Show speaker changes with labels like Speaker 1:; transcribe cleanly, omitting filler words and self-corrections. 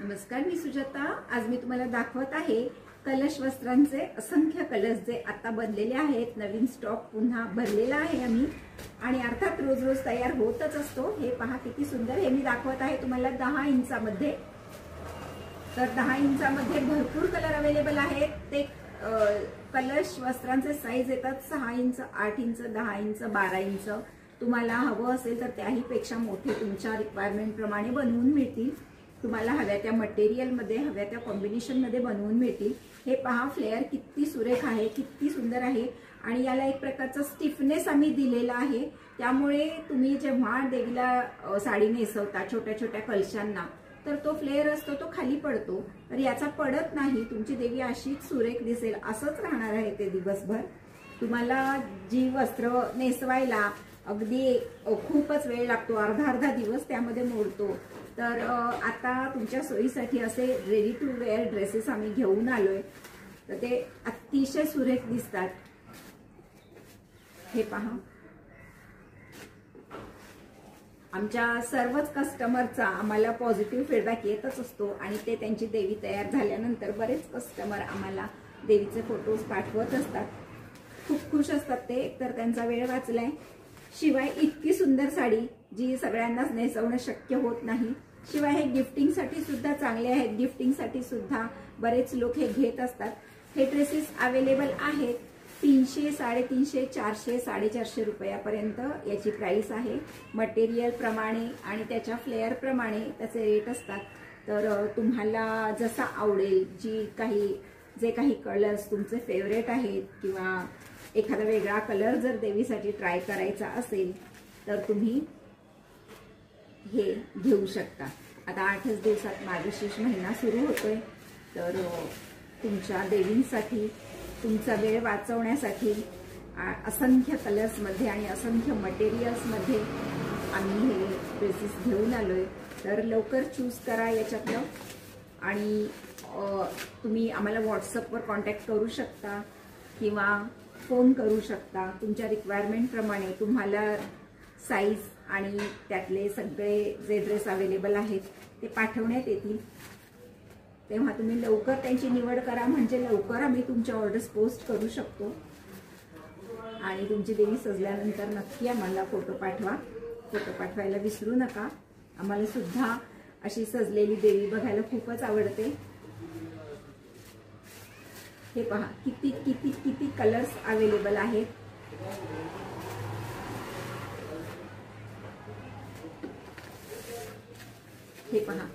Speaker 1: नमस्कार, मी सुजाता। आज मी तुम्हाला दाखवत आहे कलश वस्त्रांचे असंख्य कलश जे आता बनलेले आहेत। नवीन स्टॉक पुन्हा भरलेला आहे आम्ही आणि अर्थात रोज रोज तयार होतच असतो। हे पहा किती सुंदर, हे मी दाखवत आहे तुम्हाला 10 इंचामध्ये। तर 10 इंचामध्ये भरपूर कलर अवेलेबल आहेत। ते कलश वस्त्रांचे साईज येतात 6 इंच, 8 इंच, 10 इंच, 12 इंच। तुम्हाला हवं असेल तर त्याही पेक्षा मोठे तुमच्या रिक्वायरमेंट प्रमाणे बनवून मिळतील। तुम्हाला हव्या त्या मटेरियल मध्ये, हव्या त्या कॉम्बिनेशन मध्ये बनवून मिळतील। हे पहा, फ्लेअर किती सुरेख आहे, किती सुंदर आहे आणि याला एक प्रकारचा स्टिफनेस आम्ही दिलेला आहे। त्यामुळे तुम्ही जेव्हा देवीला साडी नेसवता छोट्या छोट्या कलशांना, तर तो फ्लेअर असतो तो खाली पडतो, तर याचा पडत नाही। तुमची देवी अशीच सुरेख दिसेल, असंच राहणार आहे ते दिवसभर। तुम्हाला जी वस्त्र नेसवायला अगदी खूपच वेळ लागतो, अर्धा दिवस त्यामध्ये मोडतो, तर आता तुमच्या सोयीसाठी असे रेडी टू वेअर ड्रेसेस आम्ही घेऊन आलोय। तर ते अतिशय सुरेख दिसतात। हे पहा, आमच्या सर्वच कस्टमरचा आम्हाला पॉझिटिव्ह फीडबॅक येतच असतो आणि ते त्यांची देवी तयार झाल्यानंतर बरेच कस्टमर आम्हाला देवीचे फोटोज पाठवत असतात। खूप खुश असतात ते, एकतर त्यांचा वेळ वाचलाय, शिवाय इतकी सुंदर साडी जी सगळ्यांनाच नेसवणं शक्य होत नाही। शिवाय हे गिफ्टिंगसाठी सुद्धा चांगले आहेत, गिफ्टिंगसाठी सुद्धा बरेच लोक हे घेत असतात। हे ड्रेसेस अवेलेबल आहेत 300, 350, 400, 450 रुपयापर्यंत याची प्राइस आहे। मटेरियल प्रमाणे आणि त्याच्या फ्लेअर प्रमाणे त्याचे रेट असतात। तर तुम्हाला जसा आवडेल, जे काही कलर्स तुमचे फेवरेट आहेत किंवा एखादा वेगळा कलर जर देवीसाठी ट्राय करायचा असेल तर तुम्ही हे घेऊ शकता। आता 8च दिवसात मार्गशीर्ष महिना सुरू होतोय, तर तुमच्या देवींसाठी तुमचा वेळ वाचवण्यासाठी असंख्य कलर्स मध्ये आणि असंख्य मटेरियल्स मध्ये आम्ही हे ड्रेसेस घेऊन आलोय। तर लवकर चूज करा याच्यातलं आणि तुम्ही आम्हाला व्हॉट्सअपवर कॉन्टॅक्ट करू शकता किंवा फोन करू शकता। तुमच्या रिक्वायरमेंट प्रमाणे तुम्हाला साईज आणि त्यातले सगळे जे ड्रेस अवेलेबल आहेत ते पाठवण्यात येतील। तेव्हा तुम्ही लवकर त्यांची निवड करा, म्हणजे लवकर आम्ही तुमच्या ऑर्डर्स पोस्ट करू शकतो। आणि तुमची देवी सजल्यानंतर नक्की आम्हाला फोटो पाठवा, फोटो पाठवायला विसरू नका। आम्हाला सुद्धा अशी सजलेली देवी बघायला खूपच आवडते। हे पहा किती किती किती कलर्स अवेलेबल आहेत। हे पहा,